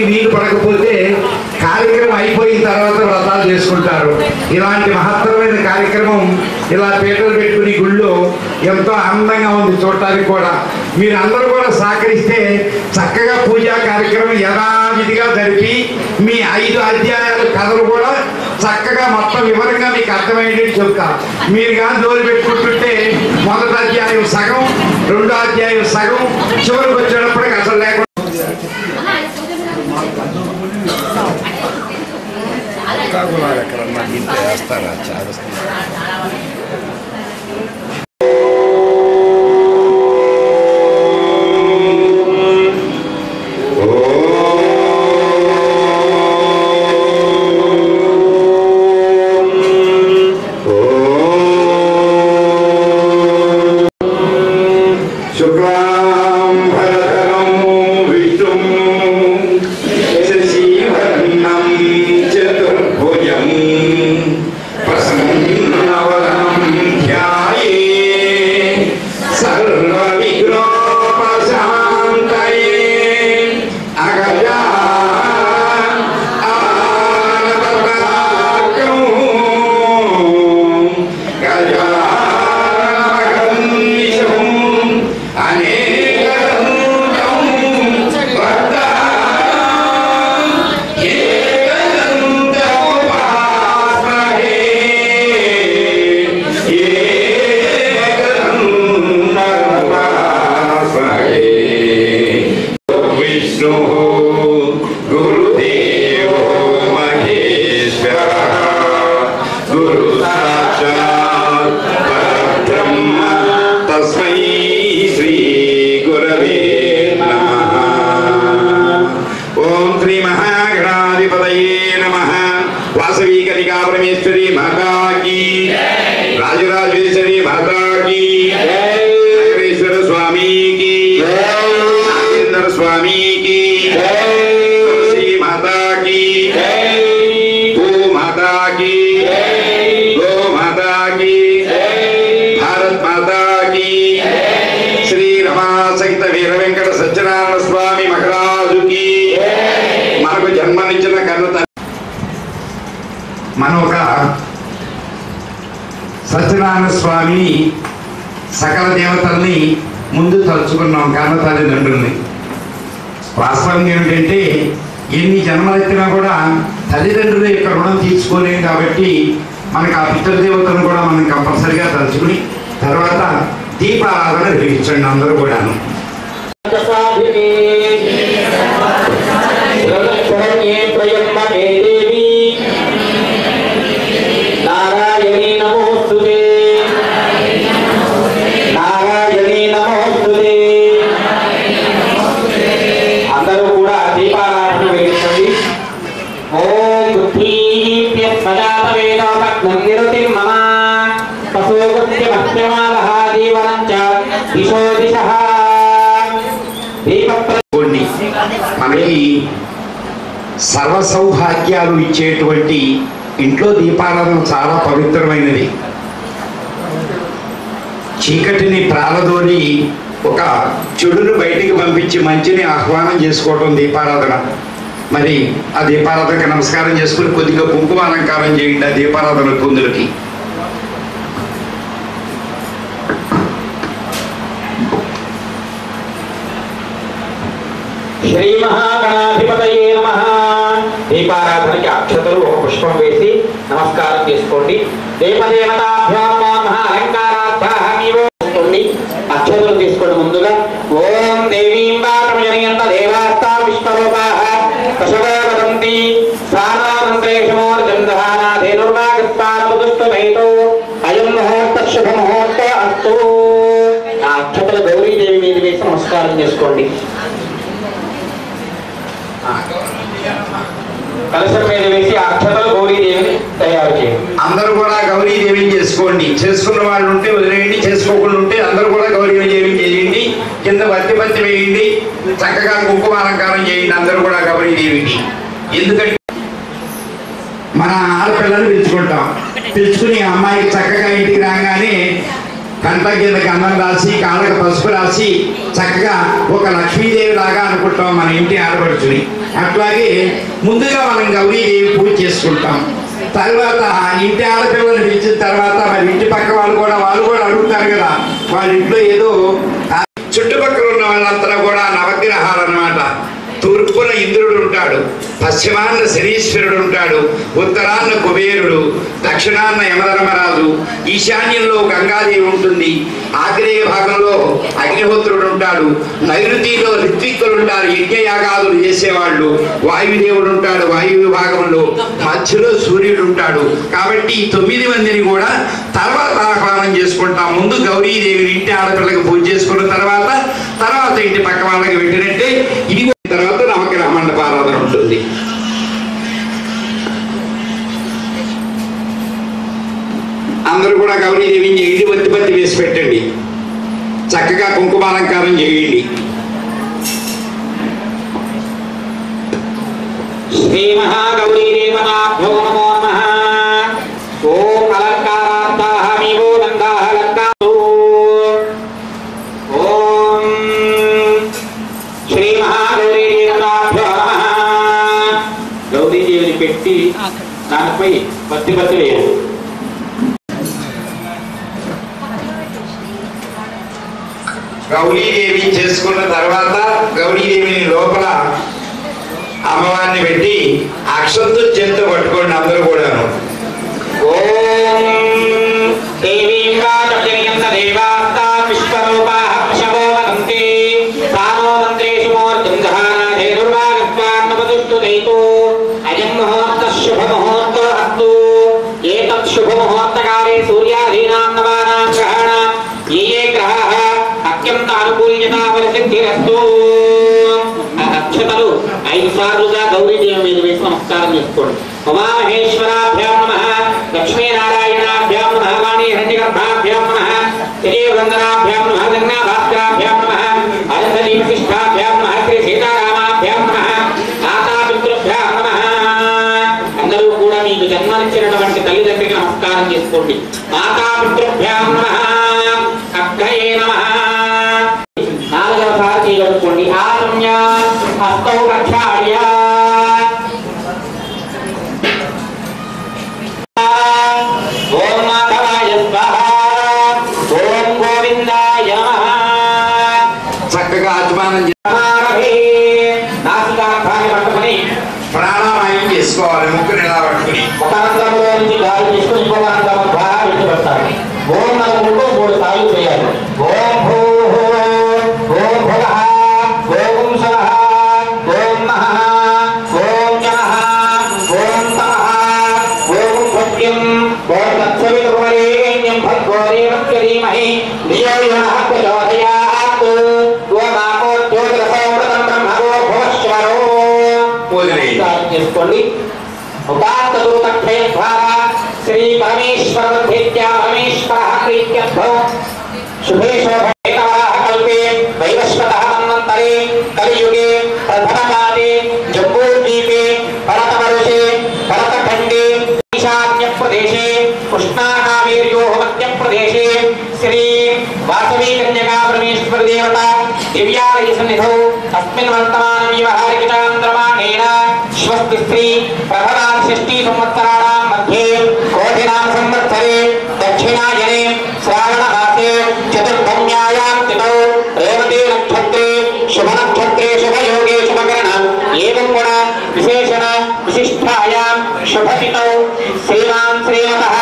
వీలు పడకపోతే కార్యక్రమం అయిపోయిన తర్వాత వ్రతాలు చేసుకుంటారు. ఇలాంటి మహత్తరమైన కార్యక్రమం ఇలా పీటలు పెట్టుకుని గుళ్ళో ఎంతో ఆనందంగా ఉంది చూడటానికి కూడా. మీరు అందరూ కూడా సహకరిస్తే చక్కగా పూజా కార్యక్రమం యథావిధిగా జరిపి మీ 5 అధ్యాయాల కథలు కూడా చక్కగా మొత్తం వివరంగా మీకు అర్థమయ్యేటట్టు చెప్తా. మీరు కానీ జోలు పెట్టుకుంటుంటే మొదటి అధ్యాయం సగం, రెండో అధ్యాయం సగం, చివరికి వచ్చేటప్పటికి అసలు లేకుండా వేస్తారా చాలా సత్యనారాయణ స్వామిని సకల దేవతల్ని ముందు తలుచుకున్నాం కన్న తల్లిదండ్రుల్ని. వాస్తవం ఏమిటంటే ఎన్ని జన్మలెత్తినా కూడా తల్లిదండ్రుల యొక్క రుణం తీసుకోలేం కాబట్టి మనకి ఆ పితృదేవతను కూడా మనం కంపల్సరిగా తలుచుకుని తర్వాత దీపారాధన నిర్వహించండి అందరూ కూడాను. మనకి సర్వ సౌభాగ్యాలు ఇచ్చేటువంటి ఇంట్లో దీపారాధన చాలా పవిత్రమైనది. చీకటిని ప్రాలదోలి ఒక చెడును బయటికి పంపించి మంచిని ఆహ్వానం చేసుకోవటం దీపారాధన. మరి ఆ దీపారాధనకి నమస్కారం చేసుకుని కొద్దిగా కుంకుమ అలంకారం చేయండి ఆ దీపారాధన కుందులకి. శ్రీ మహాగణాధిపతయే నమః. దీపారాధనకి అక్షతలు ఒక పుష్పం వేసి నమస్కారం చేసుకోండి. దేవదేవతాభ్యో నమః. అలంకారార్థాహమివోండి. అక్షతలు తీసుకోండి. ముందుగా ఓం దేవీం వాతమయనియంత దేవాస్తా విష్ణురూపాః కశవే వదంతి స్నానానంతరేషమోర్జందహానాధేనుర్వాగత్పానముదుష్టమేతో అయం ముహూర్త శుభ ముహూర్త అస్తు. ఆ అక్షతలు గౌరీదేవి మీద వేసి నమస్కారం చేసుకోండి. కలశం మీద వేసి అక్షతలు గౌరీదేవిని తయారు చేయండి. అందరూ కూడా గౌరీదేవిని చేసుకోండి. చేసుకున్న వాళ్ళు ఉంటే వదిలేయండి, చేసుకోకుండా ఉంటే అందరూ కూడా గౌరీదేవిని చేయండి. కింద బత్తి వేయండి, చక్కగా కుంకుమ అలంకారం చేయండి అందరూ కూడా గౌరీదేవికి. ఎందుకంటే మన ఆడపిల్లలు పిలుచుకుంటాం, పిలుచుకుని అమ్మాయికి చక్కగా ఇంటికి రాగానే కంట కిందకి అన్నం రాసి కాళ్ళకి పసుపు రాసి చక్కగా ఒక లక్ష్మీదేవి లాగా అనుకుంటాం మన ఇంటి ఆడపడుచుని. అట్లాగే ముందుగా మనం గౌరీదేవి పూజ చేసుకుంటాం. తర్వాత ఇంటి ఆడపిల్లలు పిలిచిన తర్వాత మరి ఇంటి పక్క వాళ్ళు కూడా అడుగుతారు కదా, వాళ్ళ ఇంట్లో ఏదో చుట్టుపక్కల ఉన్న వాళ్ళంతా కూడా నవగ్రహాలు అన్నమాట. తూర్పున ఇంద్రుడు ఉంటాడు, పశ్చిమాన్న శనీశ్వరుడు ఉంటాడు, ఉత్తరాన్న కుబేరుడు, దక్షిణాన్న యమధర్మరాజు, ఈశాన్యంలో గంగాదేవి ఉంటుంది, ఆగ్నేయ భాగంలో అగ్నిహోత్రుడు ఉంటాడు, నైరుతిలో ఋత్విక్కులు ఉంటారు, యజ్ఞయాగాదులు చేసేవాళ్ళు, వాయుదేవుడు ఉంటాడు వాయు విభాగంలో, మధ్యలో సూర్యుడు ఉంటాడు. కాబట్టి ఈ 9 మందిని కూడా తర్వాత ఆహ్వానం చేసుకుంటాం. ముందు గౌరీదేవిని ఇంటి ఆడపిల్లకి పూజ చేసుకున్న తర్వాత ఇంటి పక్క వాళ్ళకి పెట్టినట్టే ఇది తర్వాత నవగ్రహ మండపారాధన ఉంటుంది. అందరూ కూడా గౌరీదేవిని చేయండి, ఒత్తిపత్తి వేసి పెట్టండి, చక్కగా కుంకుమాలంకారం చేయండి. శ్రీ మహాగౌరీదేవతాభ్యో నమో నమః. ఓం అలంకారార్థాః మీవో దండాః లంకాసు. ఓం శ్రీ మహాగౌరీదేవతాభ్యో నమః. గౌరీదేవిని పెట్టి దానిపై పత్తి వేయాలి. గౌరీదేవి చేసుకున్న తర్వాత గౌరీదేవిని లోపల అమ్మవారిని పెట్టి అక్షంతులతో పట్టుకోండి అందరూ కూడాను. ఓం దేవీం వాచజయంత దేవాస్తా విశ్వరూపాః పశవో వదంతి తానో మంత్రేషు మూర్తిం దహానాధే దుర్వాగత్వాన్నపతుష్టు దైతో అయం ముహూర్తః శుభ ముహూర్తో అస్తు. ఏతత్ శుభ ముహూర్తకాలే సూర్యాదీనాం నవానాం గ్రహాణాం ఏ గ్రహాः అత్యంత అనుకూల్యతావసిద్ధిరస్తు. అక్షతలు 5 సార్లుగా గౌరీదేవి మీద వేసి నమస్కారం చేసుకోండి. ఉమామహేశ్వరాభ్యాం నమః, లక్ష్మీనారాయణాభ్యాం నమః, వాణీ హిరణ్యగర్భాభ్యాం నమః, శ్రీవందనాభ్యాం నమః, గంగాభాస్కరాభ్యాం నమః, అరుంధతీవశిష్టాభ్యాం నమః, శ్రీ సీతారామాభ్యాం నమః, మాతాపితృభ్యాం నమః. అందరూ కూడా మీకు జన్మనిచ్చినటువంటి తల్లిదండ్రికి నమస్కారం చేసుకోండి. మాతాపితృభ్యాం నమః, అగ్నయే నమః. 4వ సారి చేయగలుగుకోండి. ఆసమ్య హస్తౌ రక్షాయ. ఓం మాధవాయ స్వాహ. ఓం గోవిందాయ నమః. చక్కగా ఆచమానం నాసికాగ్రాన్ని పట్టుకుని ప్రాణాయామం చేసుకోవాలి. ముక్కు ఇలా పట్టుకుని ఒక రంధ్రంలో నుంచి గాలి తీసుకుని ఇంకో రంధ్రం ద్వారా విడిచిపెడతారు. ఓం అనుకుంటూ 3 సార్లు చేయాలి. ఓం భూ ఓం భువః ఓం శవః ఓం మహః ఓం జనః ఓం తమః ఓం సత్యం ఓం తత్సవితుర్వరేణ్యం భర్గో దేవస్య ధీమహి ధియో యో నః ప్రచోదయాత్. ఓం ఆపో జ్యోతిరసోమృతం బ్రహ్మగో భువశ్వరో. చేసుకోండి. శ్రీ పరమేశ్వరభ్యేత్యా పరమేశ్వరః ప్రీత్యర్థో శుభే శోభేతవరాహ కల్పే వైవస్వతః మన్వంతరే కలియుగే ప్రథమపాదే జంబూద్వీపే భరతవర్షే భరతఖండే ఈశాన్య ప్రదేశే కృష్ణాకావేర్యోః మధ్యప్రదేశే శ్రీ వాసవీ కన్యకా పరమేశ్వర దేవత దివ్యాలయ సన్నిధౌ అస్మిన్ వర్తమాన వ్యవహారికచాంద్రమాణేన స్వస్తి స్త్రీ ప్రభవాన్ 6 సంవత్సరాణాం మధ్యే కోటినామ సంవత్సరే దక్షిణాయనే శ్రావణమాసే చతుర్భమ్యాయాం తిథౌ రేవతి నక్షత్రే శుభ నక్షత్రే శుభయోగే శుభకరణ ఏవం గుణ విశేషణ విశిష్టాయాం శుభతిథౌ శ్రీమాన్ శ్రీమతః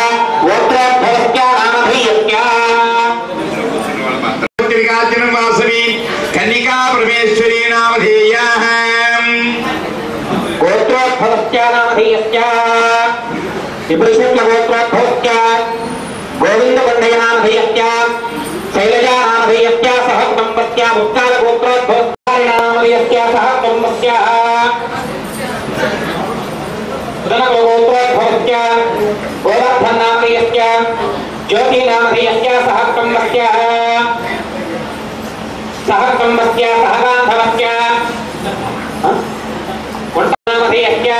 గోత్రోద్భవస్య నామధేయస్య వాసవి కన్నికా పరమేశ్వరీ నామధేయాః. గోత్రోద్భవస్య నామధేయస్య విభృశుక్ల గోత్రోద్భవస్య గోవిందపండయ నామధేయస్య శైలజా నామధేయస్య సహ కుటుంబస్య ముక్తాల గోత్రోద్భవస్య నామధేయస్య సహ కుటుంబస్య ఉదనక గోత్రోద్భవస్య గోవర్ధన్ నామధేయస్య జ్యోతి నామధేయస్య సహ కుటుంబస్య సహ గాంధవస్య నామధేయస్య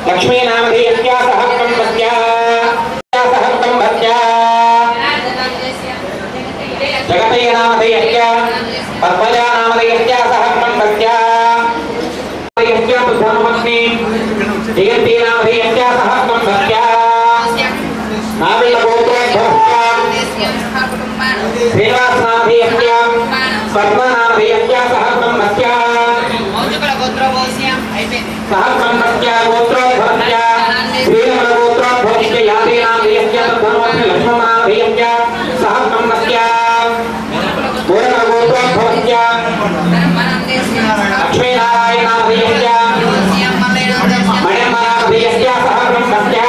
లక్ష్మీ నామధేయస్య సహ కుటుంబస్య जयन्तीनामधेयस्य सहस्रं सत्या नाभिलगोत्रोद्भवस्य श्रीनिवासनामधेयस्य पद्मनामधेयस्य सहस्रं सत्या सहस्रं सत्या गोत्रोद्भवस्य श्रीनिवासगोत्रोद्भवस्य यादेनामधेयस्य तद्भवस्य लक्ष्मणामधेयस्य सहस्रं सत्या पूर्णगोत्रोद्भवस्य लक्ष्मीनारायणामधेयस्य मणिमनामधेयस्य सहस्रं सत्या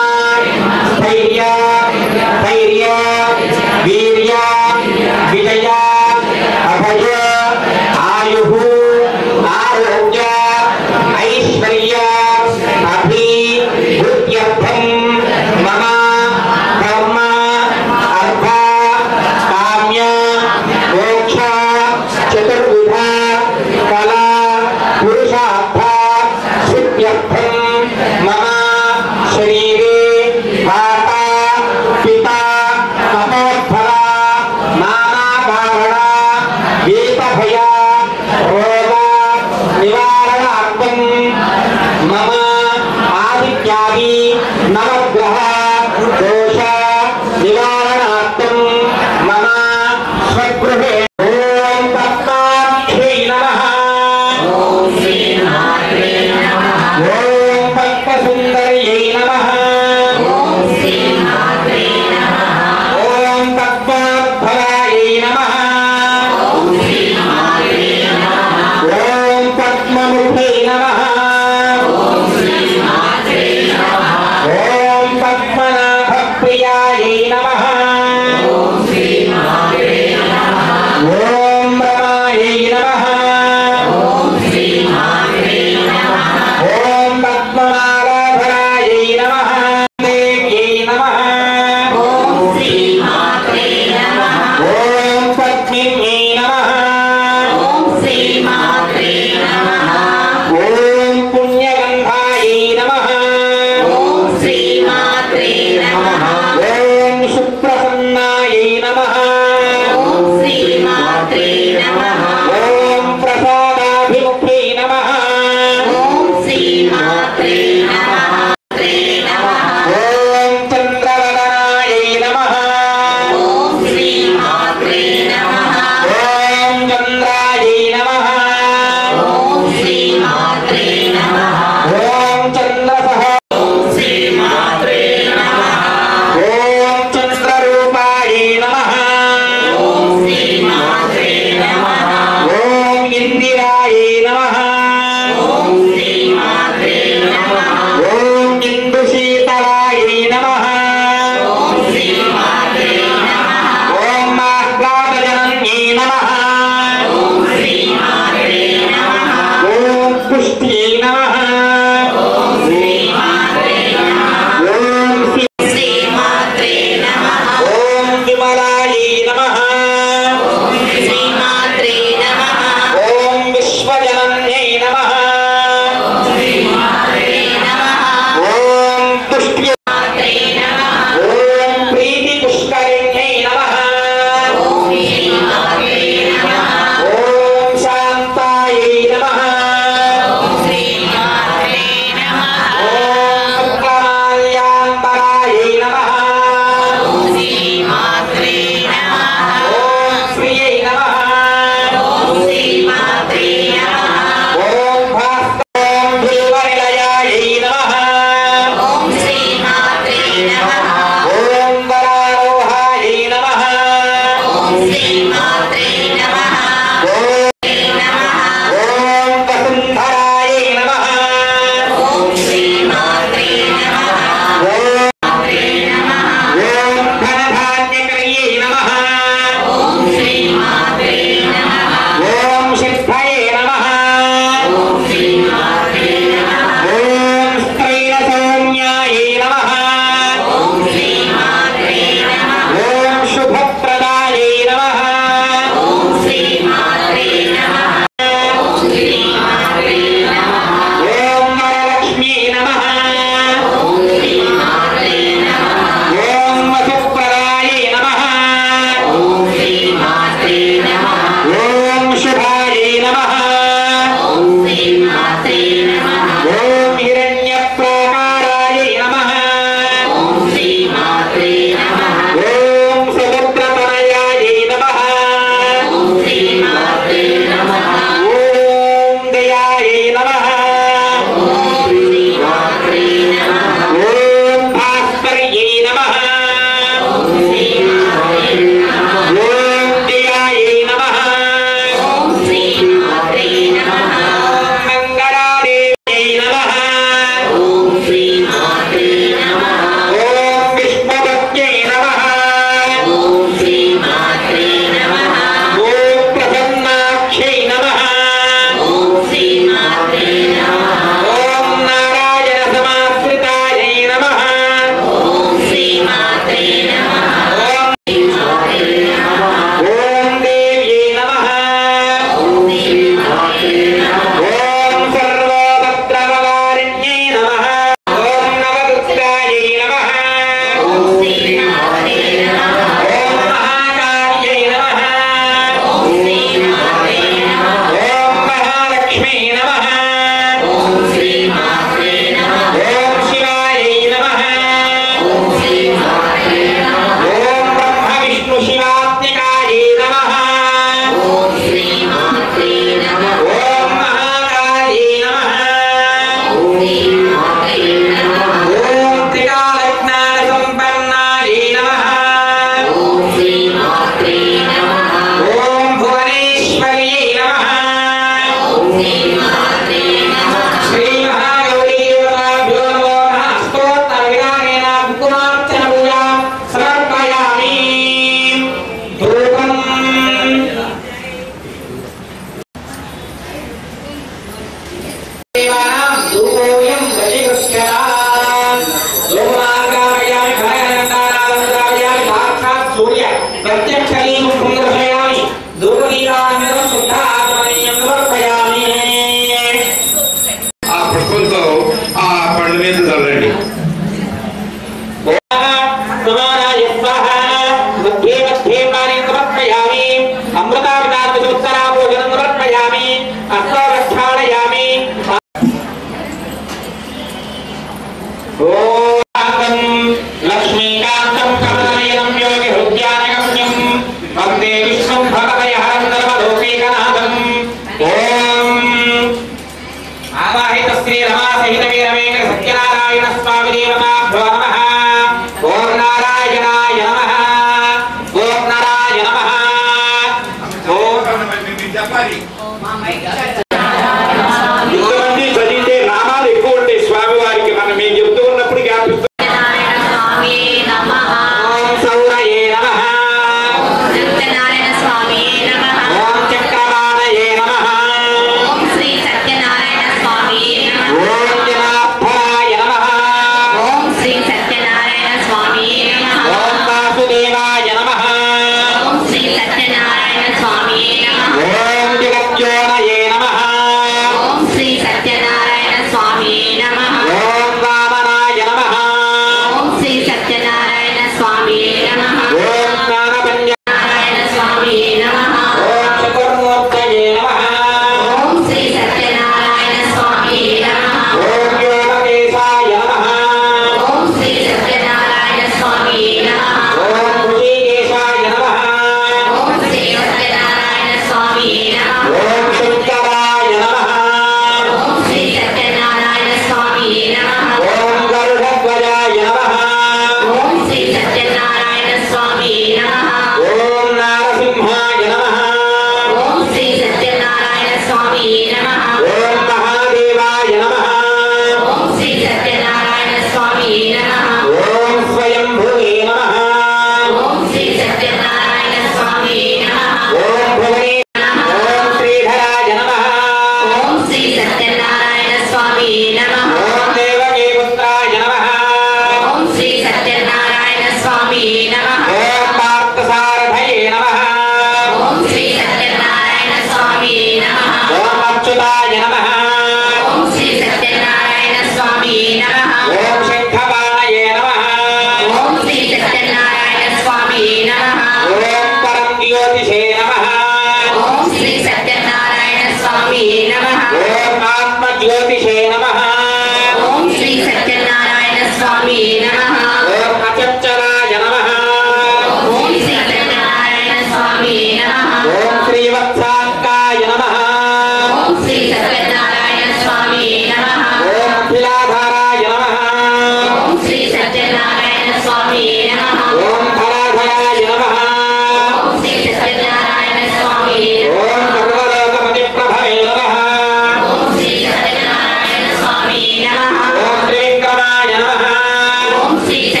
శ్రీ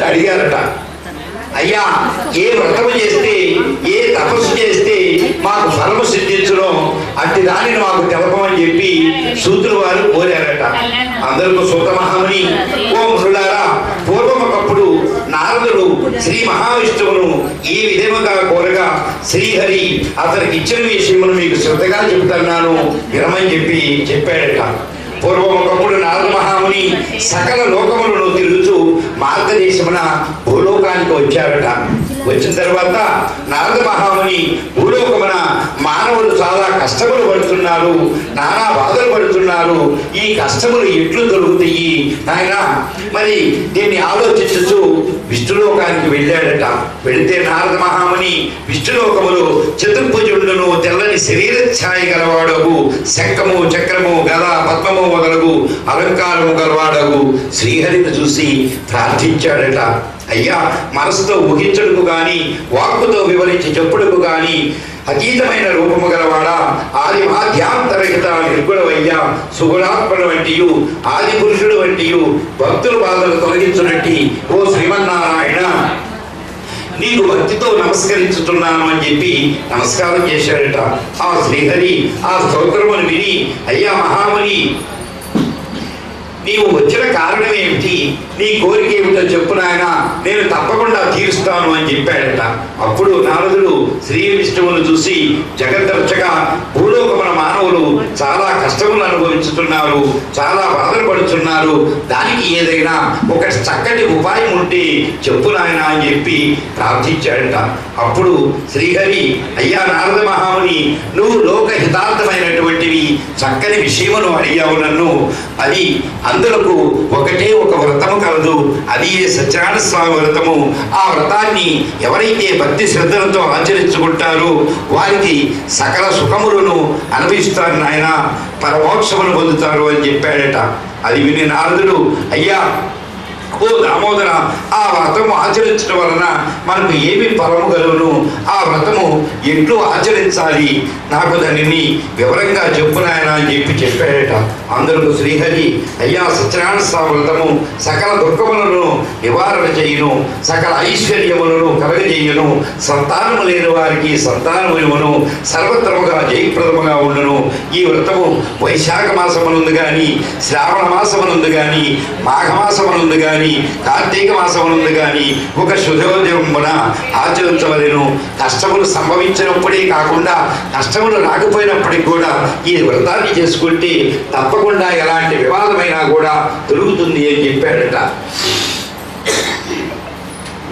అడిగారట, అయ్యా ఏ వ్రతము చేస్తే ఏ తపస్సు చేస్తే మాకు ఫలము సిద్ధించడం అట్టి దానిని మాకు తెలపమని చెప్పి సూతులు వారు కోరారట. అందరికీ సూత మహాముని, ఓ మృలారా, పూర్వం ఒకప్పుడు నారదుడు శ్రీ మహావిష్ణువును ఈ విధముగా కోరగా శ్రీహరి అతనికి ఇచ్చిన విషయమును మీకు శ్రద్ధగా చెబుతున్నాను వినమని చెప్పి చెప్పాడట. పూర్వం ఒకప్పుడు నారద మహాముని సకల లోకములను తిరుగుతూ భారతదేశమున భూలోకానికి వచ్చారట. వచ్చిన తర్వాత నారద మహాముని భూలోకమున మానవులు చాలా కష్టములు పడుతున్నారు, నానా బాధలు పడుతున్నారు, ఈ కష్టములు ఎట్లు దొరుకుతాయి నాయన, మరి దీన్ని ఆలోచించుతూ విష్ణులోకానికి వెళ్ళాడట. వెళితే నారద మహాముని విష్ణులోకములు చతుర్భుజుండును తెల్లని శరీర ఛాయ గలవాడగు, శంఖము చక్రము గద పద్మము మొదలగు అలంకారము గలవాడగు శ్రీహరిని చూసి ప్రార్థించాడట. అయ్యా, మనసుతో ఊహించడుకు గాని వాక్కుతో వివరించి చెప్పుడుకు గాని అతీతమైన రూపము గలవాడా, ఆది మాధ్యాంతరహిత నిర్గుణవయ్యా, సుగుణాత్మల వంటియు ఆది పురుషుడు వంటియు భక్తుల బాధలు తొలగించునట్టి ఓ శ్రీమన్నారాయణ, నీకు భక్తితో నమస్కరించుతున్నాను అని చెప్పి నమస్కారం చేశాడట. ఆ శ్రీహరి ఆ స్తోత్రమును విని, అయ్యా మహాముని, నీవు వచ్చిన కారణం ఏమిటి, నీ కోరిక ఏమిటో చెప్పు నాయన, నేను తప్పకుండా తీరుస్తాను అని చెప్పాడట. అప్పుడు నారదుడు శ్రీ విష్ణువును చూసి, జగద్దర్శగా భూలోకమున మానవులు చాలా కష్టములు అనుభవించుతున్నారు, చాలా బాధలు పడుతున్నారు, దానికి ఏదైనా ఒక చక్కటి ఉపాయం ఉంటే చెప్పు నాయన అని చెప్పి ప్రార్థించాడట. అప్పుడు శ్రీహరి, అయ్యా నారద మహాముని, నువ్వు లోక హితార్థమైనటువంటివి చక్కని విషయమును అడిగావు నన్ను, అది అందులకు ఒకటే ఒక వ్రతము కలదు, అది సత్యనారాయణ స్వామి వ్రతము. ఆ వ్రతాన్ని ఎవరైతే భక్తి శ్రద్ధలతో ఆచరించుకుంటారో వారికి సకల సుఖములను అనుభవిస్తారు నాయన, పరమోక్షమును పొందుతారు అని చెప్పాడట. అది విని నారదుడు, అయ్యా ఓ దామోదర, ఆ వ్రతము ఆచరించడం వలన మనకు ఏమి ఫలము కలుగును, ఆ వ్రతము ఎట్లు ఆచరించాలి, నాకు దానిని వివరంగా చెప్పు నాయన అని చెప్పాడట. అందరూ శ్రీహరి, అయ్యా సత్యనారాయణ స్వామి వ్రతము సకల దుఃఖములను నివారణ చేయును, సకల ఐశ్వర్యములను కలగజేయును, సంతానము లేని వారికి సంతానమును, సర్వత్రముగా జయప్రదముగా ఉండును. ఈ వ్రతము వైశాఖ మాసమునందు కానీ, శ్రావణ మాసమునందు కానీ, మాఘమాసమునందు కానీ, కార్తీక మాసమునందు కానీ ఒక శుభోదయమున ఆచరించవలెను. కష్టములు సంభవించినప్పుడే కాకుండా కష్టములు రాకపోయినప్పటికీ కూడా ఈ వ్రతాన్ని చేసుకుంటే తప్పకుండా ఎలాంటి వివాదమైనా కూడా దొరుకుతుంది అని చెప్పాడట.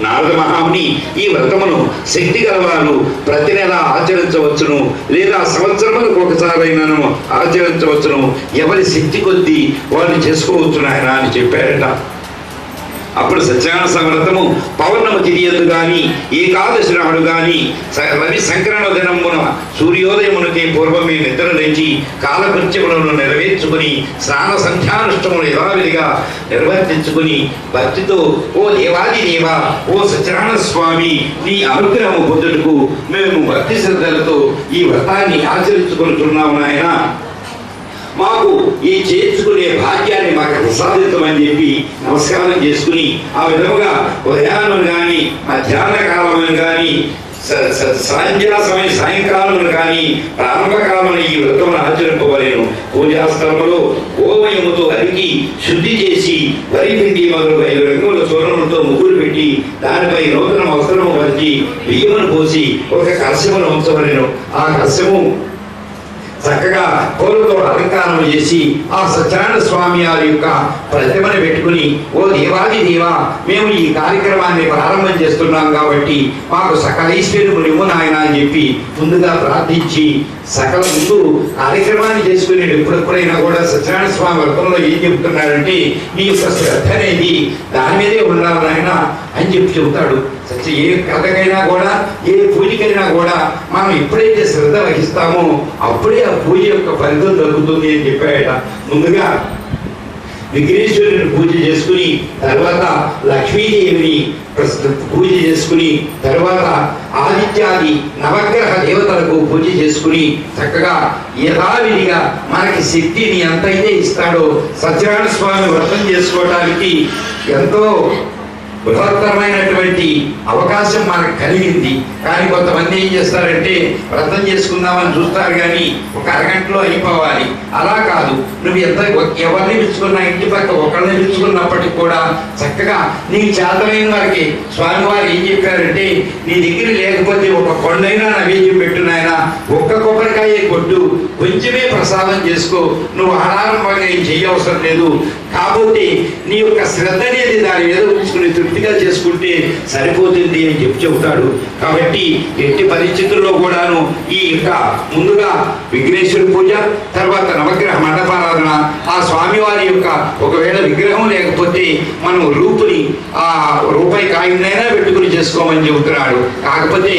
నారద మహాముని ఈ వ్రతమును శక్తి గలవారు ప్రతి నెల ఆచరించవచ్చును, లేదా సంవత్సరములకు ఒకసారైనాను ఆచరించవచ్చును. ఎవరి శక్తి కొద్దీ వాళ్ళు చేసుకోవచ్చును ఆయన అని చెప్పారట. అప్పుడు సత్యనారాయణ స్వామి వ్రతము పౌర్ణమి తిథియందు కానీ, ఏకాదశి నాడు కానీ, రవి సంక్రమణ దినమున సూర్యోదయమునకి పూర్వమే నిద్ర లేచి కాలకృత్యములను నెరవేర్చుకుని స్నాన సంధ్యానుష్టములు యథావిధిగా నిర్వర్తించుకుని భక్తితో, ఓ దేవాది దేవ, ఓ సత్యనారాయణ స్వామి, నీ అనుగ్రహము పొందుటకు మేము భక్తి శ్రద్ధలతో ఈ వ్రతాన్ని ఆచరించుకుంటున్నాము నాయన, మాకు ఈ చేర్చుకునే భాగ్యాన్ని మాకు ప్రసాదించమని చెప్పి నమస్కారం చేసుకుని ఆ విధముగా ఉదయాన్నం కానీ, మధ్యాహ్న కాలం కానీ, సాయంకాలం కానీ, ప్రారంభ కాలం ఈ వ్రతమును ఆచరింపవలేను. పూజాస్థలములో గోమయముతో అరిగి శుద్ధి చేసి వరి పిండి మొదలు 5 రంగుల చూర్ణములతో ముగ్గురు పెట్టి దానిపై నూతన వస్త్రము పరిచి బియ్యమును పోసి ఒక కలశమును ఉంచవలెను. ఆ కలశము చక్కగా పూలతో అలంకారం చేసి ఆ సత్యనారాయణ స్వామి వారి యొక్క ప్రతిమను పెట్టుకుని, ఓ దేవాది దేవా, మేము ఈ కార్యక్రమాన్ని ప్రారంభం చేస్తున్నాం కాబట్టి మాకు సకల ఐశ్వర్యములు ఇవ్వు నాయన అని చెప్పి ముందుగా ప్రార్థించి సకల ముందు కార్యక్రమాన్ని చేసుకునే ఎప్పుడెప్పుడైనా కూడా సత్యనారాయణ స్వామి వ్రతంలో ఏం చెబుతున్నాడంటే, నీ యొక్క శ్రద్ధ అనేది దాని మీదే ఉండాలి నాయన అని చెప్పి చెబుతాడు. ఏ కథకైనా కూడా, ఏ పూజకైనా కూడా మనం ఎప్పుడైతే శ్రద్ధ వహిస్తామో అప్పుడే ఆ పూజ యొక్క ఫలితం దొరుకుతుంది అని చెప్పాడట. ముందుగా విఘ్నేశ్వరుని పూజ చేసుకుని, తర్వాత లక్ష్మీదేవిని పూజ చేసుకుని, తర్వాత ఆదిత్యాది నవగ్రహ దేవతలకు పూజ చేసుకుని చక్కగా యథావిధిగా మనకి శక్తిని ఎంతైతే ఇస్తాడో సత్యనారాయణ స్వామి వ్రతం చేసుకోవడానికి ఎంతో బృహత్తరమైనటువంటి అవకాశం మనకు కలిగింది. కానీ కొంతమంది ఏం చేస్తారంటే వ్రతం చేసుకుందామని చూస్తారు, కానీ ఒక అరగంటలో అయిపోవాలి. అలా కాదు, నువ్వు ఎవరిని పిలుచుకున్నా, ఇంటి పక్క ఒకళ్ళని పిలుచుకున్నప్పటికీ కూడా చక్కగా నీకు చేతనైన వారికి స్వామివారు ఏం చెప్పారంటే, నీ దగ్గర లేకపోతే ఒక కొండైనా నైవేద్యం పెట్టునాయన, ఒక్క కొబ్బరికాయ కొట్టు, కొంచెమే ప్రసాదం చేసుకో, నువ్వు ఆడారంభంగా ఏం చేయవసరం లేదు, కాకపోతే నీ యొక్క శ్రద్ధ అనేది దాని మీద ఉంచుకుని తృప్తిగా చేసుకుంటే సరిపోతుంది అని చెబుతాడు. కాబట్టి ఎట్టి పరిస్థితుల్లో కూడాను ఈ యొక్క ముందుగా విఘ్నేశ్వర పూజ, తర్వాత నవగ్రహ మండపారాధన, ఆ స్వామివారి యొక్క ఒకవేళ విగ్రహం లేకపోతే మనం ఆ రూపాయి కాయినైనా పెట్టుకుని చేసుకోమని చెబుతున్నాడు. కాకపోతే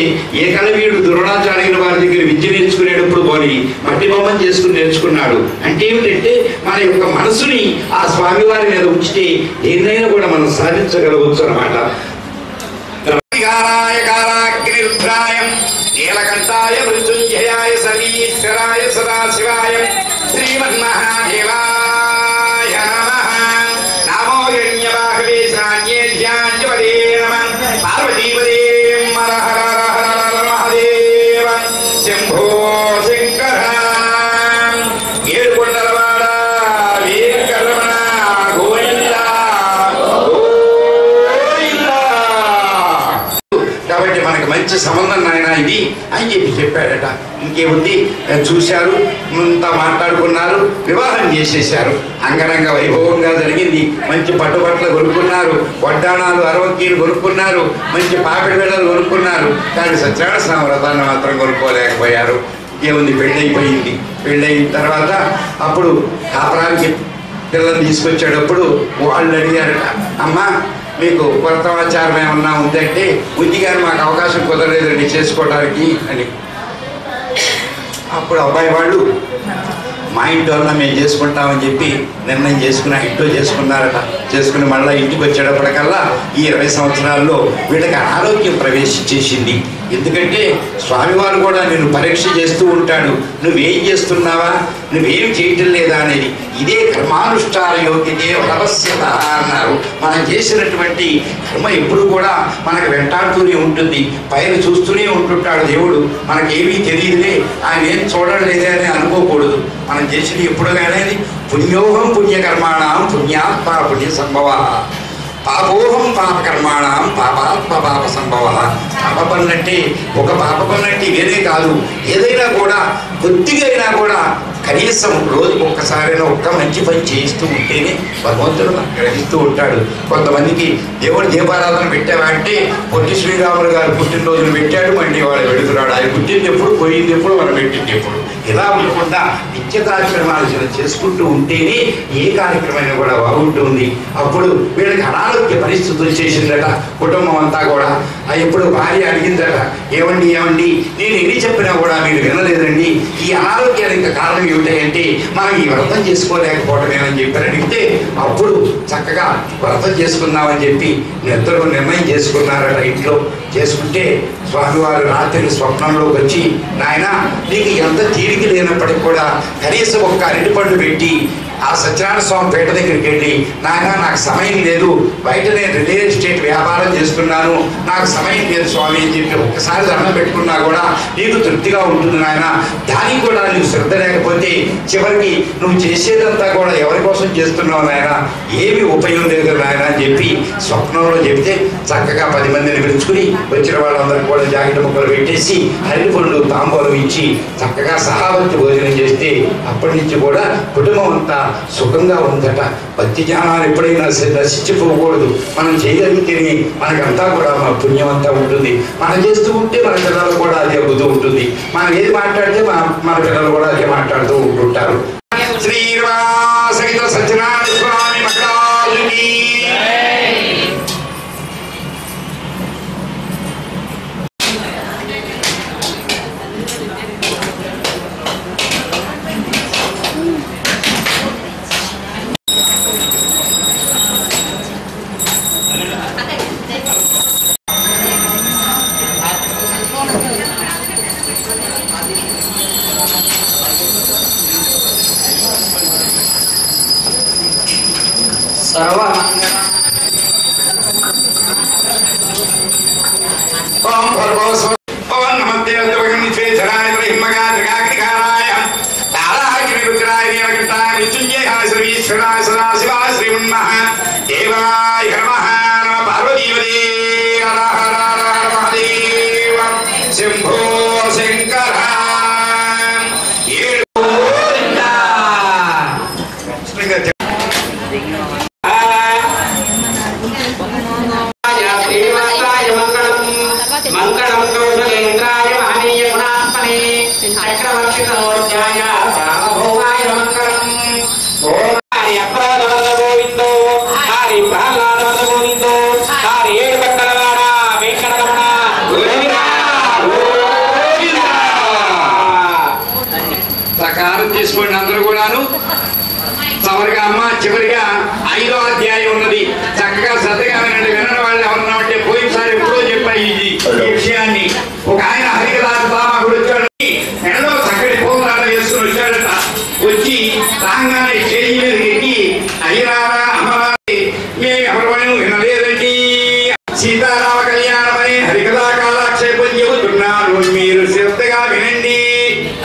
ఏకలవ్యుడు ద్రోణాచార్యుల వారి దగ్గర విద్య నేర్చుకునేటప్పుడు పోని మట్టి బొమ్మను చేసుకుని నేర్చుకున్నాడు. అంటే ఏమిటంటే మన యొక్క మనసుని ఆ స్వామివారి మీద ఉంచితే ఏదైనా కూడా మనం సాధించగలవచ్చు అన్నమాట. నీలకంఠాయ మృత్యుంజయాయ సర్వీశ్వరాయ సదాశివాయ శ్రీమన్మహాదేవాయ నమః. నమో హిరణ్యవాహవే శ్రాన్యేధ్యాజ్వదే నమః. పార్వతీపదే హర హర హర మహాదేవ శంభో శంకర. ఏడుకొండలవాడ వీరకరమణ గోవిందా గోవిందా. కాబట్టి మనకు మంచి సంబంధం నాయన ఇది అని చెప్పాడట. ఇంకేముంది, చూశారు, అంతా మాట్లాడుకున్నారు, వివాహం చేసేశారు. అంగరంగ వైభవంగా జరిగింది. మంచి పట్టుబట్టలు కొనుక్కున్నారు, వడ్డాణాలు అరవకీలు కొనుక్కున్నారు, మంచి పాపిడి బిళ్ళలు కొనుక్కున్నారు. కానీ సత్యనారాయణ స్వామి వ్రతాన్ని మాత్రం కొనుక్కోలేకపోయారు. ఏముంది, పెళ్ళైపోయింది. పెళ్ళయిన తర్వాత అప్పుడు కాపురానికి పిల్లల్ని తీసుకొచ్చేటప్పుడు వాళ్ళు అడిగారట, అమ్మా మీకు వ్రతాచారం ఏమన్నా ఉందంటే, ఉంది కానీ మాకు అవకాశం కుదరలేదండి చేసుకోవడానికి అని. అప్పుడు అబ్బాయి వాళ్ళు మా ఇంట్లో మేము చేసుకుంటామని చెప్పి నిర్ణయం చేసుకుని ఇంట్లో చేసుకున్నారట. చేసుకుని మళ్ళీ ఇంటికి వచ్చేటప్పటికల్లా ఈ 20 సంవత్సరాల్లో వీళ్ళకి అనారోగ్యం ప్రవేశించేసింది. ఎందుకంటే స్వామివారు కూడా నిన్ను పరీక్ష చేస్తూ ఉంటాడు, నువ్వేం చేస్తున్నావా, నువ్వేం చేయటం లేదా అనేది. ఇదే కర్మానుష్ఠాన యోగ్యతే అవశ్యత అన్నారు. మనం చేసినటువంటి కర్మ ఎప్పుడు కూడా మనకు వెంటాడుతూనే ఉంటుంది, పైన చూస్తూనే ఉంటుంటాడు దేవుడు. మనకేమీ తెలియదులే, ఆయన ఏం చూడలేదే అని అనుకోకూడదు. మనం చేసిన ఎప్పుడు కానీ పుణ్యోహం పుణ్యకర్మాణం పుణ్యాత్మ పుణ్య సంభవ, పాపోహం పాపకర్మాణం పాపాత్మ పాప సంభవ. పాప పనులంటే ఒక పాప పనులంటే వేరే కాదు, ఏదైనా కూడా కొద్దిగా అయినా కూడా కనీసం రోజుకు ఒక్కసారైనా ఒక్క మంచి పని చేయిస్తూ ఉంటేనే భగవంతుడు గ్రహిస్తూ ఉంటాడు. కొంతమందికి దేవుడు దీపారాధన పెట్టావా అంటే పొట్టి శ్రీరాములు గారు పుట్టినరోజులు పెట్టాడు, మళ్ళీ వాళ్ళు పెడుతున్నాడు. ఆయన పుట్టింది ఎప్పుడు, పోయింది ఎప్పుడు, మనం పెట్టింది ఎప్పుడు. ఇలా ఉండకుండా నిత్య కార్యక్రమాలు చేసుకుంటూ ఉంటేనే ఏ కార్యక్రమైనా కూడా బాగుంటుంది. అప్పుడు వీళ్ళకి అనారోగ్య పరిస్థితులు చేసిందట కుటుంబం అంతా కూడా. ఎప్పుడు భార్య అడిగిందట, ఏమండి నేను ఎన్ని చెప్పినా కూడా మీరు వినలేదండి, ఈ అనారోగ్యానికి కారణం ఏమిటంటే మనం ఈ వ్రతం చేసుకోలేకపోవటమేనని చెప్పి అడిగితే అప్పుడు చక్కగా వ్రతం చేసుకుందామని చెప్పి ఇద్దరు నిర్ణయం చేసుకున్నారట. ఇంట్లో చేసుకుంటే స్వామివారు రాత్రి స్వప్నంలోకి వచ్చి, నాయన నీకు ఎంత తీరిక లేనప్పటికీ కూడా కనీసం ఒక్క అరటిపండు పెట్టి ఆ సత్యనారాయణ స్వామి పేట దగ్గరికి వెళ్ళి, నాయన నాకు సమయం లేదు, బయట నేను రియల్ ఎస్టేట్ వ్యాపారం చేస్తున్నాను, నాకు సమయం లేదు స్వామి అని చెప్పి ఒక్కసారి దండం పెట్టుకున్నా కూడా నీకు తృప్తిగా ఉంటుంది నాయన. దానికి కూడా నీకు శ్రద్ధ లేకపోతే చివరికి నువ్వు చేసేదంతా కూడా ఎవరి కోసం చేస్తున్నావు నాయన, ఏమి ఉపయోగం లేదు నాయన అని చెప్పి స్వప్నంలో చెప్తే చక్కగా 10 మందిని పిలుచుకుని వచ్చిన వాళ్ళందరికీ కూడా జాకెట్ ముక్కలు పెట్టేసి అరటిపండు తాంబూలం ఇచ్చి చక్కగా సహావంతి భోజనం చేస్తే అప్పటి నుంచి కూడా కుటుంబం అంతా సుఖంగా ఉందట. భక్తి జ్ఞానాలు ఎప్పుడైనా నశించిపోకూడదు. మనం చేయగలిగితేనే మనకంతా కూడా మన పుణ్యం అంతా ఉంటుంది. మనం చేస్తూ ఉంటే మన పిల్లలు కూడా అదే అవుతూ ఉంటుంది. మనం ఏది మాట్లాడితే మన పిల్లలు కూడా అదే మాట్లాడుతూ ఉంటుంటారు. శ్రీనివాస సత్యనారాయణ స్వామి మహారాజుకి తీసుకోండి అందరూ కూడాను. చివరిగా అమ్మ చివరిగా 5వ అధ్యాయం ఉన్నది, చక్కగా శ్రద్ధగా వినండి. వినని వాళ్ళు ఎవరున్నామంటే పోయినసారి ఎప్పుడో చెప్పాయి ఈ విషయాన్ని. ఒక ఆయన హరికదాసుడు వచ్చాడు, ఎండలో చక్కటి పోరాట చేసుకుని వచ్చాడట. వచ్చి రాగానే స్టేజీ మీద ఎక్కి, అయ్యరారా అమ్మరారి మేము ఎవరు వినలేదండి, సీతారామ కళ్యాణం అనే హరికథా కాలక్షేపం చెబుతున్నారు, మీరు శ్రద్ధగా వినండి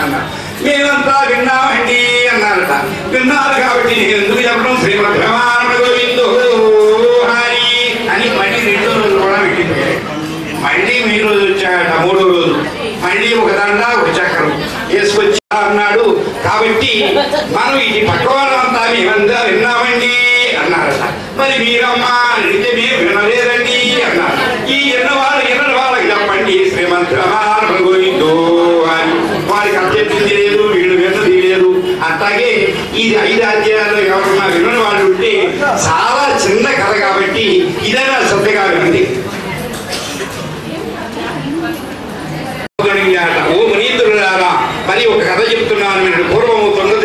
అన్నారు. మేమంతా విన్నామండి అన్నారట. విన్నారు కాబట్టి నేను ఎందుకు చెప్పడం, శ్రీమద్రమారమణ గోవిందో హరి అని మళ్ళీ 2వ రోజు కూడా పెట్టింది. మళ్ళీ మీ రోజు వచ్చాడట, 3వ రోజు మళ్ళీ ఒక దండ ఒక చక్రం వేసుకొచ్చి అన్నాడు. కాబట్టి మనం ఇది పక్కవాళ్ళంతా మేమంతా విన్నామండి అన్నారట. మరి మీరమ్మా అడిగితే మేము వినలేదండి అన్నారు. ఈ ఎన్న వాళ్ళకి చెప్పండి, శ్రీమద్రమారమణ గోవిందో అని. వారికి అభ్యర్థించి లేదు, వీళ్ళు విన్నది లేదు. అట్లాగే ఇది 5 అధ్యాయాల్లో ఎవరన్నా వినని వాళ్ళు ఉంటే చాలా చిన్న కథ కాబట్టి ఇదైనా శ్రద్ధగా వినండి. ఓ మునీంద్రులారా, మరి ఒక కథ చెప్తున్నాను. మీరు పూర్వము తొందర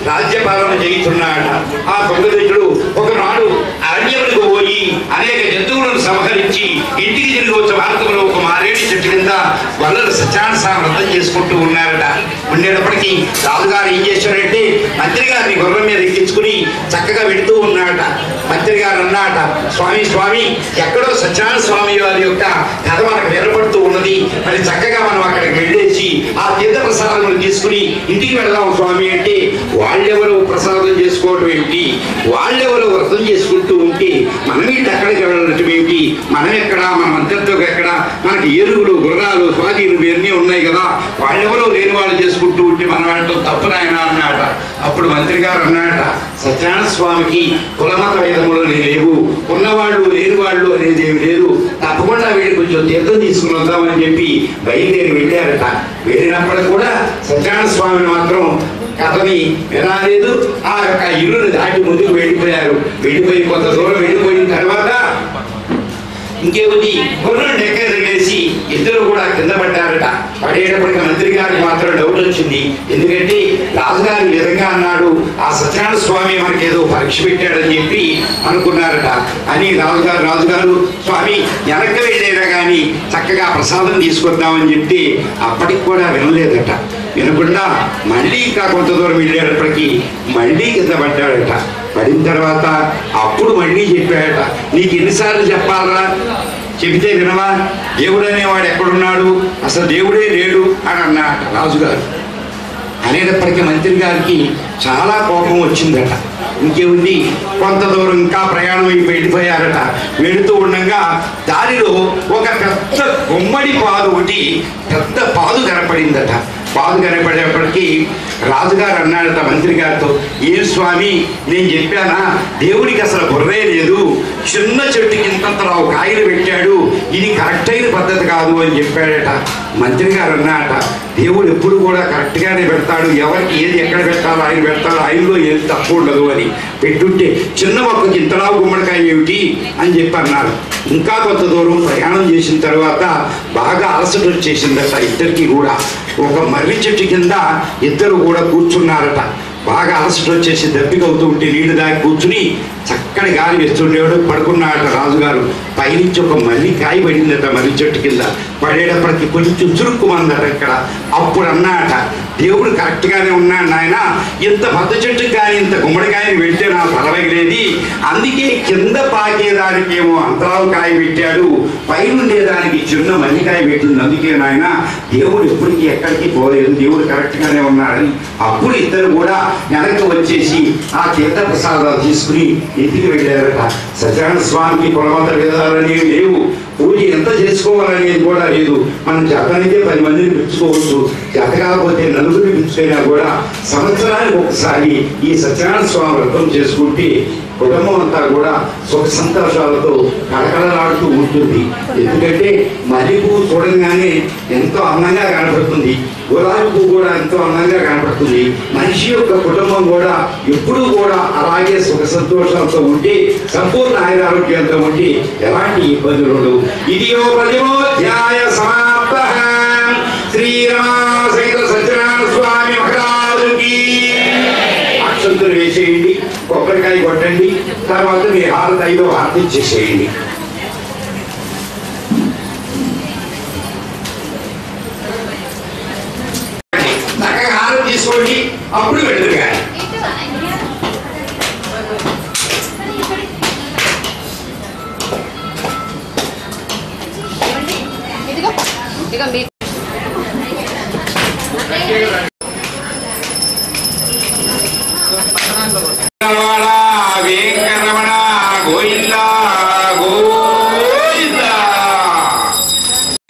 రాజ్యపాలన చేయుచున్నాడు. ఆ తుంగధ్వజుడు ఒకనాడు అరణ్యములకు పోయి అనేక జంతువులను సంహరించి ఇంటికి తిరిగి వచ్చే భారతంలో ఒక మారేడు చెట్టు కింద వల్లలు సత్యానుసార వ్రతం చేసుకుంటూ ఉన్నారట. ఉండేటప్పటికీ రాజుగారు ఏం చేశారంటే మంత్రి గారిని గుర్రం మీద ఎక్కించుకుని చక్కగా వెళుతూ ఉన్నాడట. మంత్రి గారు అన్నాట, స్వామి స్వామి ఎక్కడో సత్యనారాయణ స్వామి వారి యొక్క కథ మనకు వినపడుతూ ఉన్నది, మరి చక్కగా మనం అక్కడికి వెళ్ళేసి ఆ తీర్థ ప్రసాదములు తీసుకుని ఇంటికి వెళదాం స్వామి అంటే, వాళ్ళెవరో ప్రసాదం చేసుకోవడం ఏమిటి, వాళ్ళెవరో వ్రతం చేసుకుంటూ ఉంటే మనం ఇంటి అక్కడికి వెళ్ళడం ఏమిటి, మనం ఎక్కడ, మన మంత్రిత్వం ఎక్కడ, మనకి ఏనుగులు గుర్రాలు స్వాధీనులు ఇవన్నీ ఉన్నాయి కదా, వాళ్ళెవరో లేని వాళ్ళు చేసుకుంటూ ఉంటే మనం వెళ్ళడం తప్పు నాయన అన్నాట. అప్పుడు మంత్రి గారు అన్నాట, సత్యనారాయణ స్వామికి కులమత వేదములు లేవు, ఉన్నవాళ్ళు లేని వాళ్ళు అనేది ఏమి లేదు, తప్పకుండా వీడి కొంచెం తీర్థం తీసుకుని వద్దామని చెప్పి బయలుదేరి వెళ్ళారట. వెళ్ళినప్పటికి కూడా సత్యనారాయణ స్వామిని మాత్రం కథని వినలేదు. ఆ యొక్క ఇల్లుని దాటి ముందుకు వెళ్ళిపోయారు. వెళ్ళిపోయి కొంత దూరం వెళ్ళిపోయిన తర్వాత ఇంకేముంది, గుర్రం డెక్కేసి ఇద్దరు కూడా కింద పడ్డారట. పడేటప్పటికి మంత్రి గారికి మాత్రం డౌట్ వచ్చింది. ఎందుకంటే రాజుగారు విధంగా అన్నాడు, ఆ సత్యనారాయణ స్వామి మనకి ఏదో పరీక్ష పెట్టాడని చెప్పి అనుకున్నారట. అని రాజుగారు స్వామి వెనక్కి వెళ్ళేదా కానీ చక్కగా ప్రసాదం తీసుకొద్దామని చెప్తే అప్పటికి కూడా వినలేదట. వినకుండా మళ్ళీ ఇంకా కొంత దూరం వెళ్ళేటప్పటికి మళ్ళీ కింద పడ్డాడట. పడిన తర్వాత అప్పుడు మళ్ళీ చెప్పాడట, నీకు ఎన్నిసార్లు చెప్పాలరా, చెబితే వినవా, దేవుడు అనేవాడు ఎక్కడున్నాడు, అసలు దేవుడే లేడు అని అన్నాడట రాజుగారు. అనేటప్పటికీ మంత్రి గారికి చాలా కోపం వచ్చిందట. ఇంకేముంది, కొంత దూరం ఇంకా ప్రయాణం వెళ్ళిపోయారట. వెళుతూ ఉండగా దారిలో ఒక పెద్ద గుమ్మడి పాదు ఒకటి, పెద్ద పాదు కనపడిందట. పాదు కనపడేప్పటికీ రాజుగారు అన్నాడట మంత్రి గారితో, ఏం స్వామి నేను చెప్పానా, దేవుడికి అసలు బుర్రే లేదు, చిన్న చెట్టుకి ఇంతంతరావు కాయలు పెట్టాడు, ఇది కరెక్ట్ అయిన పద్ధతి కాదు అని చెప్పాడట. మంత్రి గారు అన్నాడట, దేవుడు ఎప్పుడు కూడా కరెక్ట్గానే పెడతాడు, ఎవరికి ఏది ఎక్కడ పెట్టాలో ఆయన పెడతాడు, ఆయనలో ఏది తక్కువ ఉండదు అని. పెట్టుంటే చిన్న మొక్కకి ఇంతరావు గుమ్మడికాయ ఏమిటి అని చెప్పి అన్నారు. ఇంకా కొంత దూరం ప్రయాణం చేసిన తర్వాత బాగా అలసట వచ్చేసిందట ఇద్దరికి కూడా. ఒక మర్రి చెట్టు కింద ఇద్దరు కూడా కూర్చున్నారట. బాగా అలసట వచ్చేసి దప్పికవుతూ ఉంటే నీళ్లు దాగి కూర్చుని చక్కని గాలి వేస్తుండేవాడు. పడుకున్నాడట రాజుగారు. పైనుంచి ఒక మల్లి కాయ పడిందట మర్రి చెట్టు కింద. పడేటప్పటికి కొంచెం చురుక్కుమందట ఇక్కడ. అప్పుడు అన్నాట, దేవుడు కరెక్ట్గానే ఉన్నాడు నాయన, ఇంత మద్ద చెట్టుకి కానీ ఇంత గుమ్మడికాయని పెడితే నాకు అలవగిలేది, అందుకే కింద పాకేదానికేమో అంతరావు కాయ పెట్టాడు, పైనుండేదానికి చిన్న మల్లికాయ పెట్టింది, అందుకే నాయన దేవుడు ఎప్పటికీ ఎక్కడికి పోలేదు, దేవుడు కరెక్ట్గానే ఉన్నాడని. అప్పుడు ఇద్దరు కూడా వెనక్కి వచ్చేసి ఆ తీర్థ ప్రసాదాలు తీసుకుని ఇంటికి వెళ్ళారట. సత్యనారాయణ స్వామికి కులమత వేదాలనేవి లేవు, పూజ ఎంత చేసుకోవాలనేది కూడా లేదు. మనం జతనికే 10 మందిని పిలుచుకోవచ్చు, జత కాకపోతే నలుగురిని పిలుచుకైనా కూడా సంవత్సరానికి ఒకసారి ఈ సత్యనారాయణ స్వామి వ్రతం చేసుకుంటే కుటుంబం అంతా కూడా సుఖ సంతోషాలతో కళకళలాడుతూ ఉంటుంది. ఎందుకంటే మల్లె పువ్వు చూడంగానే ఎంతో అందంగా కనపడుతుంది, గులాబీ పువ్వు కూడా ఎంతో అందంగా కనపడుతుంది. మనిషి యొక్క కుటుంబం కూడా ఎప్పుడూ కూడా అలాగే సుఖ సంతోషాలతో ఉంటే, సంపూర్ణ ఆయురారోగ్యంతో ఉంటే ఎలాంటి ఇబ్బందులు ఉండవు. ఇది పదిమోధ్యాయ సమాప్తః. శ్రీరామసహిత సత్యనారాయణ స్వామి మహారాజుకి అక్షంతులు వేసేయండి, కొబ్బరికాయ కొట్టండి, తర్వాత మీ హారతి 5వ హారతి ఇచ్చేసేయండి. చక్కగా హారతి తీసుకోండి, అప్పుడు వెళ్తుగా. వెంకటరమణ గోవింద గోవింద.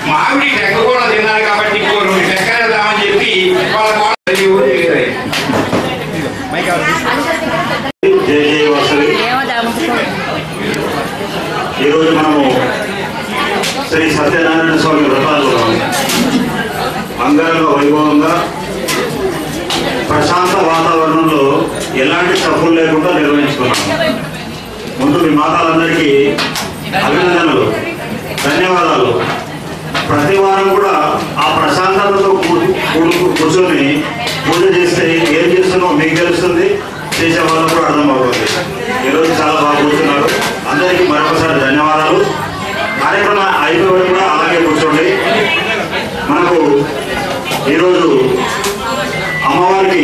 మామిడి టెక్క కూడా తిన్నారు కాబట్టి ఇంకో 2 టెక్కదామని చెప్పి వాళ్ళ ఈరోజు మనము శ్రీ సత్యనారాయణ స్వామి వ్రతాలు అంగరంగ వైభవంగా ప్రశాంత వాతావరణంలో ఎలాంటి తప్పులు లేకుండా నిర్వహించుకున్నాం. ముందు మీ మాతాలందరికీ అభినందనలు, ధన్యవాదాలు. ప్రతి వారం కూడా ఆ ప్రశాంతతతో కూర్చొని పూజ చేస్తే ఏం చేస్తున్నామో మీకు తెలుస్తుంది, ఈరోజు అమ్మవారికి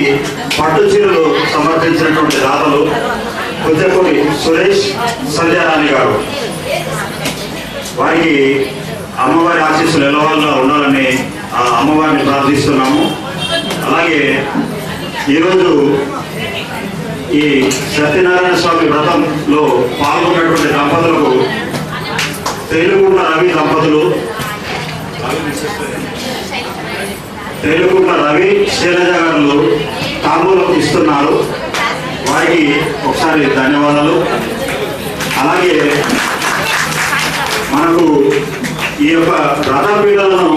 పట్టు చీరలు సమర్పించినటువంటి దాతలు కుజపూడి సురేష్ సంధ్యారాణి గారు. వారికి అమ్మవారి ఆశీస్సులు ఎల్లవాళ్ళ ఉండాలని ఆ అమ్మవారిని ప్రార్థిస్తున్నాము. అలాగే ఈరోజు ఈ సత్యనారాయణ స్వామి వ్రతంలో పాల్గొన్నటువంటి దంపతులకు తేలుకుంట రవి దంపతులు, తేలుకుంట రవి శైలజ గారు తాంబూలం ఇస్తున్నారు. వారికి ఒకసారి ధన్యవాదాలు. అలాగే మనకు ఈ యొక్క రథపీఠలను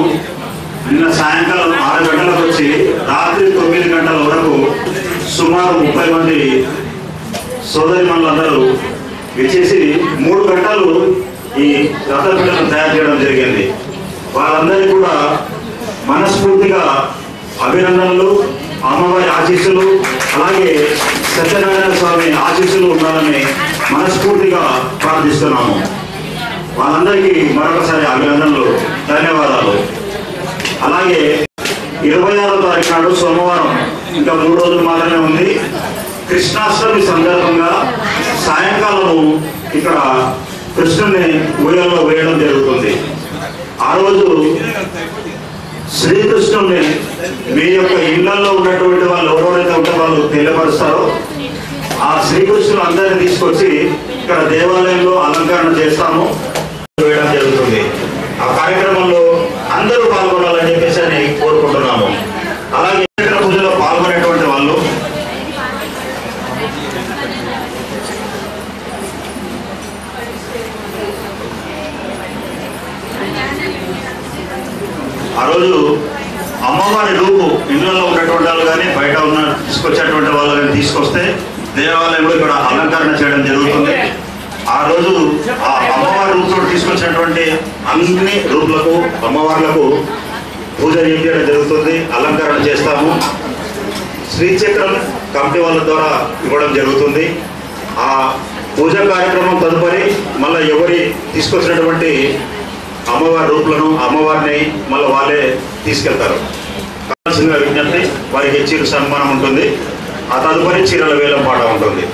నిన్న సాయంకాలం 6 గంటలకు వచ్చి రాత్రి 9 గంటల వరకు సుమారు 30 మంది సోదరిమణులందరూ విచ్చేసి 3 గంటలు ఈ రథపీఠలను తయారు చేయడం జరిగింది. వాళ్ళందరికీ కూడా మనస్ఫూర్తిగా అభినందనలు, అమ్మవారి ఆశీస్సులు, అలాగే సత్యనారాయణ స్వామి ఆశీస్సులు ఉండాలని మనస్ఫూర్తిగా ప్రార్థిస్తున్నాము. వాళ్ళందరికీ మరొకసారి అభినందనలు, ధన్యవాదాలు. అలాగే 26వ తారీఖు నాడు సోమవారం, ఇంకా 3 రోజులు మాత్రమే ఉంది. కృష్ణాష్టమి సందర్భంగా సాయంకాలము ఇక్కడ కృష్ణుని ఊయల్లో వేయడం జరుగుతుంది. ఆ రోజు శ్రీకృష్ణుని మీ యొక్క ఇళ్లలో ఉన్నటువంటి వాళ్ళు ఎవరెవరైతే ఉంటే వాళ్ళు తెలియపరుస్తారో ఆ శ్రీకృష్ణుని అందరినీ తీసుకొచ్చి ఇక్కడ దేవాలయంలో అలంకరణ చేస్తాము, వేయడం జరుగుతుంది. ఆ కార్యక్రమంలో అందరూ పాల్గొనాలని చెప్పేసి అని కోరుకుంటున్నాము. అలాగే పూజలో పాల్గొనేటువంటి వాళ్ళు ఆ రోజు అమ్మవారి రూపు ఇళ్లలో ఉన్నటువంటి వాళ్ళు కానీ బయట ఉన్న తీసుకొచ్చేటువంటి వాళ్ళు కానీ తీసుకొస్తే దేవాలయంలో ఇక్కడ అలంకరణ చేయడం జరుగుతుంది. ఆ రోజు ఆ అమ్మవారి రూపుతో తీసుకొచ్చినటువంటి అన్ని రూపులకు అమ్మవార్లకు పూజ చేయడం జరుగుతుంది, అలంకరణ చేస్తాము. శ్రీచక్రం కమిటీ వాళ్ళ ద్వారా ఇవ్వడం జరుగుతుంది. ఆ పూజా కార్యక్రమం తదుపరి మళ్ళీ ఎవరి తీసుకొచ్చినటువంటి అమ్మవారి రూపులను అమ్మవారిని మళ్ళీ వాళ్ళే తీసుకెళ్తారు. కావాల్సిన విజ్ఞప్తి, వారికి చీర సన్మానం ఉంటుంది. ఆ తదుపరి చీరల వేలం పాట ఉంటుంది.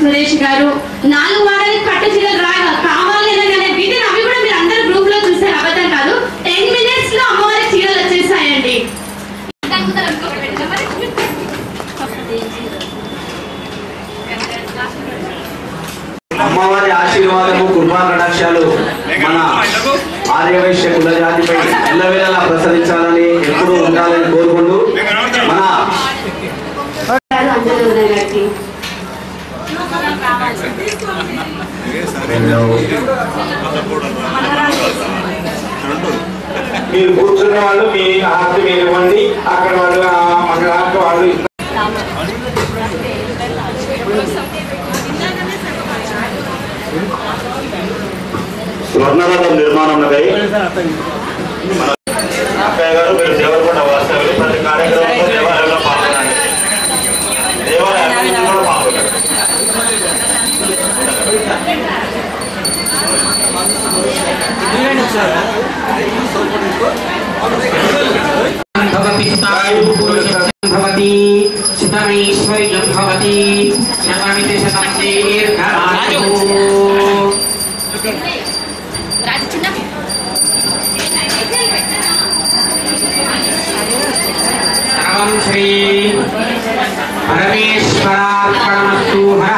సురేష్ గారు 4 వారాలకు పట్టు చీరలు రాగా కావాలి అనగానే వీటిని అవి కూడా మీరు అందరూ గ్రూప్ లో చూసే అబద్ధం కాదు. 10 minutes లో అమ్మవారి చీరలు వచ్చేసాయండి. అమ్మవారి ఆశీర్వాదము, కృపా కటాక్షాలు మన ఆర్యవైశ్య కుల జాతిపై ఎల్లవేళలా ప్రసరించాలని, ఎప్పుడూ ఉండాలని కోరుకుంటూ మన మీరు కూర్చున్న వాళ్ళు మీ హారతి మీరు ఇవ్వండి, అక్కడ వాళ్ళు మంగళారతి వాళ్ళు స్వర్ణరథం నిర్మాణం మన అక్కయ్య గారు మీరు దేవరకొండ వాస్తవ్యులు. ప్రతి కార్యక్రమంలో దేవాలయంలో పాల్గొనండి, దేవాలయాన్ని కూడా పాల్గొనండి. శ్రీ పరమేశ్వరార్పణమస్తు. హర